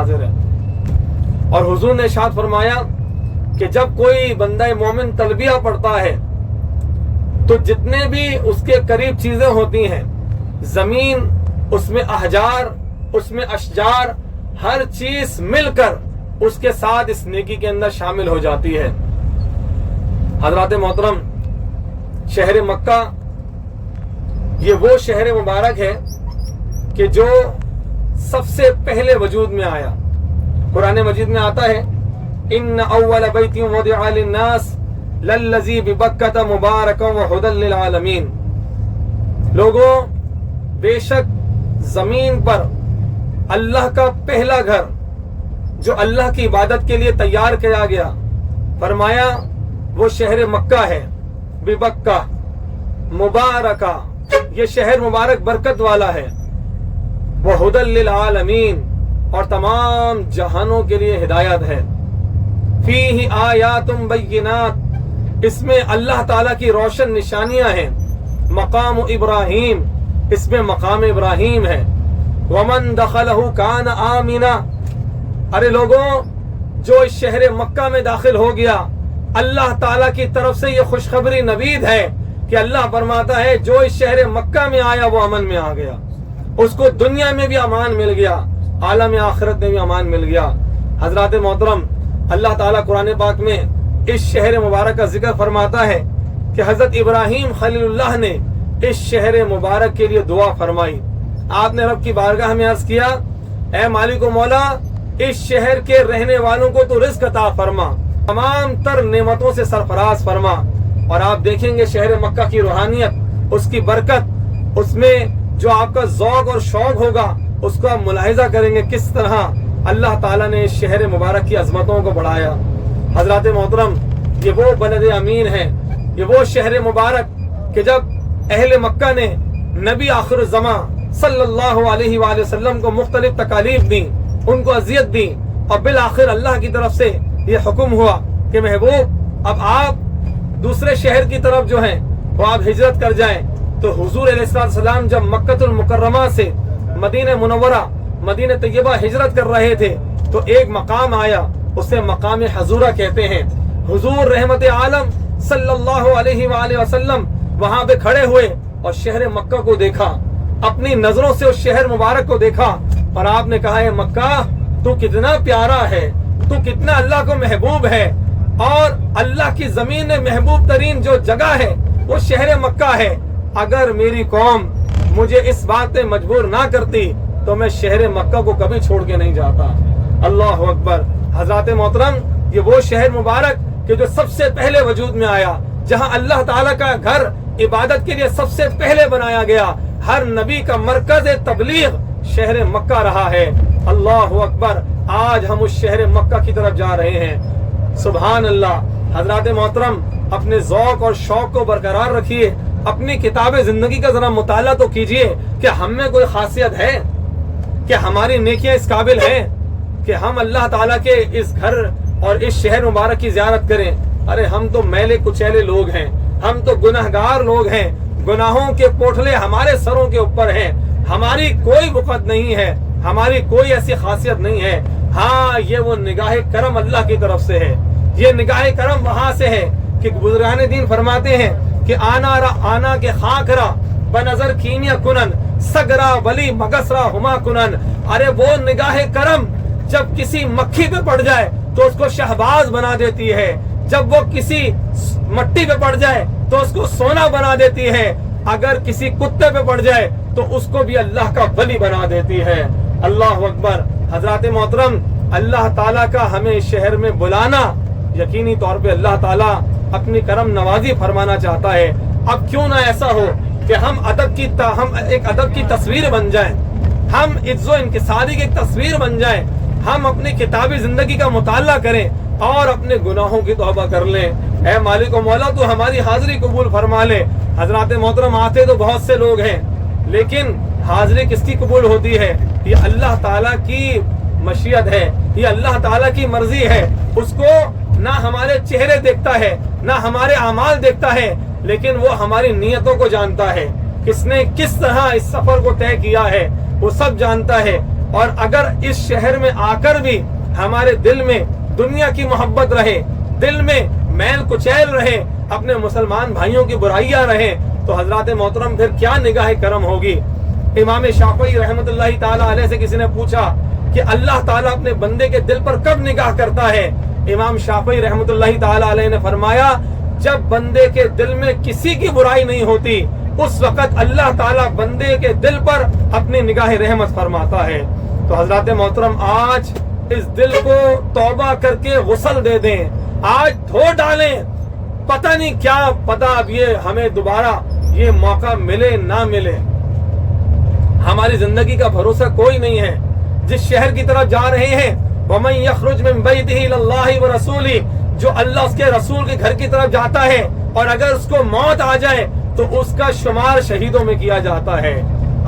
हाजिर है। और हुजूर ने इरशाद फरमाया कि जब कोई बंदा मोमिन तलबिया पढ़ता है तो जितने भी उसके करीब चीजें होती हैं, जमीन, उसमें अहजार, उसमें अशजार, हर चीज मिलकर उसके साथ इस नेकी के अंदर शामिल हो जाती है। हजरात मोहतरम, शहर मक्का ये वो शहर मुबारक है कि जो सबसे पहले वजूद में आया। कुरान मजीद में आता है, इन्न अव्वल बैति वुदिअ लिन्नास लल्लज़ी बिबक्कता मुबारकन व हुदल लिल आलमीन। लोगों, बेशक जमीन पर अल्लाह का पहला घर जो अल्लाह की इबादत के लिए तैयार किया गया, फरमाया वो शहर मक्का है। बिबक्का मुबारका, ये शहर मुबारक बरकत वाला है। वो हुदल लिल आलमीन, और तमाम जहानों के लिए हिदायत है। फीही आयातुम बय्यिनात, इसमें अल्लाह ताला की रोशन निशानियां हैं। मकाम इब्राहीम, इसमें मकाम इब्राहीम है। वमन दखलहु कान आमिना, अरे लोगों, जो इस शहर मक्का में दाखिल हो गया, अल्लाह ताला की तरफ से ये खुशखबरी नवीद है कि अल्लाह फरमाता है जो इस शहर मक्का में आया वो अमन में आ गया, उसको दुनिया में भी अमान मिल गया, आलम आखिरत में भी अमान मिल गया। हजरात मोहतरम, अल्लाह ताला कुरान पाक में इस शहर मुबारक का जिक्र फरमाता है कि हजरत इब्राहीम खलीलुल्लाह ने इस शहर मुबारक के लिए दुआ फरमाई। आपने रब की बारगाह में अर्ज किया, ऐ मालिक मौला, इस शहर के रहने वालों को तो रिज़्क़ अता फरमा, तमाम तर नेमतों से सरफराज फरमा। और आप देखेंगे शहर मक्का की रूहानियत, उसकी बरकत, उसमें जो आपका ज़ौक़ और शौक़ होगा उसको आप मुलाहिजा करेंगे किस तरह अल्लाह ताला ने इस शहर मुबारक की अजमतों को बढ़ाया। हजरात मोहतरम, ये वो बलद अमीन है, ये वो शहर मुबारक कि जब अहले मक्का ने नबी आखिर ज़मा सल्लल्लाहु अलैहि वसल्लम को मुख्तलिफ तकालीफ दी, उनको अजियत दी, और बिल आखिर अल्लाह की तरफ से ये हुक्म हुआ कि महबूब अब आप दूसरे शहर की तरफ जो है वो आप हिजरत कर जाएं। तो हुजूर अलैहिस्सलाम जब मक्कतुल मुकर्रमा से मदीना मुनव्वरा, मदीना तैयबा हिजरत कर रहे थे तो एक मकाम आया, उसे मकाम हजूरा कहते हैं। हुजूर रहमत आलम सल्लल्लाहु अलैहि वसल्लम वहां पे खड़े हुए और शहर मक्का को देखा, अपनी नजरों से उस शहर मुबारक को देखा, और आपने कहा, है मक्का, तू कितना प्यारा है, तू कितना अल्लाह को महबूब है, और अल्लाह की जमीन में महबूब तरीन जो जगह है वो शहर मक्का है। अगर मेरी कौम मुझे इस बात पे मजबूर ना करती तो मैं शहर मक्का को कभी छोड़ के नहीं जाता। अल्लाह अकबर। हजरत मोहतरम, ये वो शहर मुबारक कि जो सबसे पहले वजूद में आया, जहां अल्लाह ताला का घर इबादत के लिए सबसे पहले बनाया गया, हर नबी का मरकज तबलीग शहर मक्का रहा है। अल्लाह अकबर। आज हम उस शहर मक्का की तरफ जा रहे हैं। सुभान अल्लाह। हजरत मोहतरम, अपने ज़ौक़ और शौक़ को बरकरार रखिए, अपनी किताब जिंदगी का जरा मुताला तो कीजिए कि हम में कोई खासियत है, कि हमारी नेकियां इस काबिल हैं कि हम अल्लाह ताला के इस घर और इस शहर मुबारक की ज़ियारत करें। अरे हम तो मैले कुचैले लोग हैं, हम तो गुनहगार लोग हैं, गुनाहों के पोटले हमारे सरों के ऊपर हैं, हमारी कोई वक़्त नहीं है, हमारी कोई ऐसी खासियत नहीं है। हाँ, ये वो निगाह करम अल्लाह की तरफ से है। ये निगाह करम वहां से है कि बुजुर्गान दीन फरमाते हैं कि आना के खाकरा बनजर कीनिया कुनन सगरा वली मगसरा हुमा कुनन। अरे वो निगाह करम जब किसी मक्खी पे पड़ जाए तो उसको शहबाज बना देती है, जब वो किसी मट्टी पे पड़ जाए तो उसको सोना बना देती है, अगर किसी कुत्ते पे पड़ जाए तो उसको भी अल्लाह का वली बना देती है। अल्लाह अकबर। हजरत मोहतरम, अल्लाह ताला का हमें इस शहर में बुलाना यकीनी तौर पे अल्लाह ताला अपनी करम नवाजी फरमाना चाहता है। अब क्यों ना ऐसा हो कि हम एक अदब की तस्वीर बन जाएं, हम इज्जो इंकिसारी की एक तस्वीर बन जाएं, हम अपनी किताबी जिंदगी का मुताला करें और अपने गुनाहों की तौबा कर लें। ऐ मालिक व मौला, तू हमारी हाजिरी कबूल फरमा ले। हजरत मोहतरम, आते तो बहुत से लोग हैं, लेकिन हाजिरी किसकी कबूल होती है? ये अल्लाह ताला की मशीयत है, ये अल्लाह ताला की मर्जी है। उसको ना हमारे चेहरे देखता है, ना हमारे अमाल देखता है, लेकिन वो हमारी नीयतों को जानता है। किसने किस तरह इस सफर को तय किया है वो सब जानता है। اور اگر اس شہر میں آ کر بھی ہمارے دل میں دنیا کی محبت رہے، دل میں میل کچیل رہے، اپنے مسلمان بھائیوں کی برائیاں رہیں، تو حضرات محترم پھر کیا نگاہ کرم ہوگی۔ امام شافعی رحمۃ اللہ تعالی علیہ سے کسی نے پوچھا کہ اللہ تعالیٰ اپنے بندے کے دل پر کب نگاہ کرتا ہے؟ امام شافعی رحمۃ اللہ تعالی علیہ نے فرمایا جب بندے کے دل میں کسی کی برائی نہیں ہوتی اس وقت اللہ تعالیٰ بندے کے دل پر اپنی نگاہ رحمت فرماتا ہے۔ تو حضرات محترم آج اس دل کو توبہ کر کے غسل دے دیں، آج دھو ڈالیں، پتہ نہیں کیا پتہ اب یہ ہمیں دوبارہ یہ موقع ملے نہ ملے۔ ہماری زندگی کا بھروسہ کوئی نہیں ہے۔ جس شہر کی طرف جا رہے ہیں وَمَن يَخْرُجْ مِن بَيْتِهِ إِلَى اللَّهِ وَرَسُولِهِ، جو اللہ اس کے رسول کے گھر کی طرف جاتا ہے اور اگر اس کو موت آ جائے تو اس کا شمار شہیدوں میں کیا جاتا ہے۔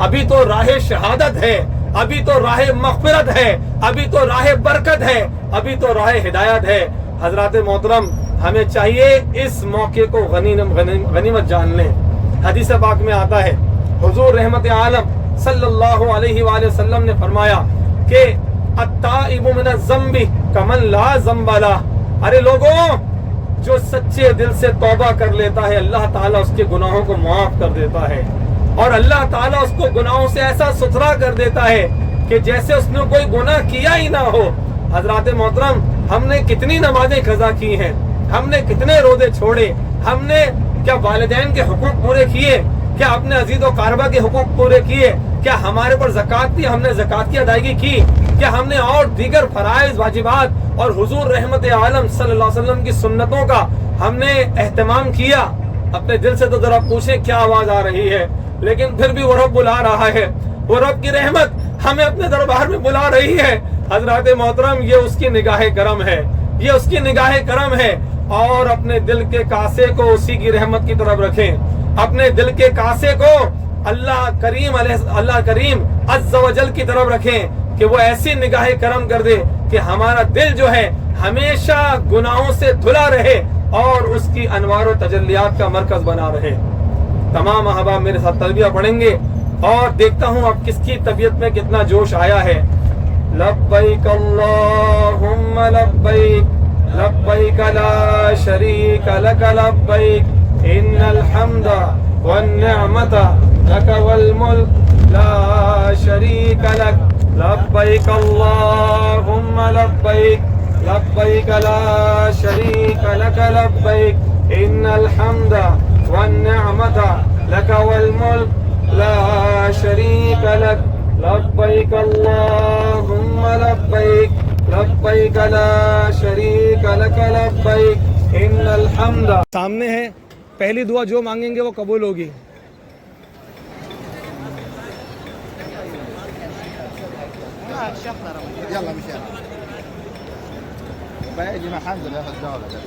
ابھی تو راہ شہادت ہے، ابھی تو راہ مغفرت ہے، ابھی تو راہ برکت ہے، ابھی تو راہ ہدایت ہے۔ حضرات محترم ہمیں چاہیے اس موقع کو غنیمت جان لیں۔ حدیث پاک میں آتا ہے حضور رحمت عالم صلی اللہ علیہ وآلہ وسلم نے فرمایا کہ التائب من الذنب کمن لا ذنب لہ، ارے لوگوں جو سچے دل سے توبہ کر لیتا ہے اللہ تعالیٰ اس کے گناہوں کو معاف کر دیتا ہے، اور اللہ تعالیٰ اس کو گناہوں سے ایسا ستھرا کر دیتا ہے کہ جیسے اس نے کوئی گناہ کیا ہی نہ ہو۔ حضرات محترم ہم نے کتنی نمازیں قضا کی ہیں، ہم نے کتنے روزے چھوڑے، ہم نے کیا والدین کے حقوق پورے کیے، کیا اپنے عزیز و قاربہ کے حقوق پورے کیے، کیا ہمارے پر زکوٰۃ تھی ہم نے زکوٰۃ کی ادائیگی کی، کیا ہم نے اور دیگر فرائض واجبات اور حضور رحمت عالم صلی اللہ علیہ وسلم کی سنتوں کا ہم نے اہتمام کیا؟ اپنے دل سے تو ذرا پوچھیں کیا آواز آ رہی ہے، لیکن پھر بھی وہ رب بلا رہا ہے، وہ رب کی رحمت ہمیں اپنے دربار میں بلا رہی ہے۔ حضرات محترم یہ اس کی نگاہ کرم ہے، یہ اس کی نگاہ کرم ہے، اور اپنے دل کے کاسے کو اسی کی رحمت کی طرف رکھیں، اپنے دل کے کاسے کو اللہ کریم عز و جل کی طرف رکھیں کہ وہ ایسی نگاہ کرم کر دے کہ ہمارا دل جو ہے ہمیشہ گناہوں سے دھلا رہے اور اس کی انوار و تجلیات کا مرکز بنا رہے۔ تمام احباب میرے ساتھ تلبیہ پڑھیں گے اور دیکھتا ہوں اب کس کی طبیعت میں کتنا جوش آیا ہے۔ لبیک اللہم لبیک لبیک لا شریک لک لبیک ان الحمد والنعمت لک والملک لا شریک لک لبیک اللہم لبیک لبیک لا شریک لک لبیک ان الحمد والنعمت لک والملک لا شریک لک لبیک اللہم لبیک لبیک لا شریک لک لبیک ان الحمد۔ سامنے ہے، پہلی دعا جو مانگیں گے وہ قبول ہوگی۔ يلا مشان باجي مع حمزه ياخذ جوله.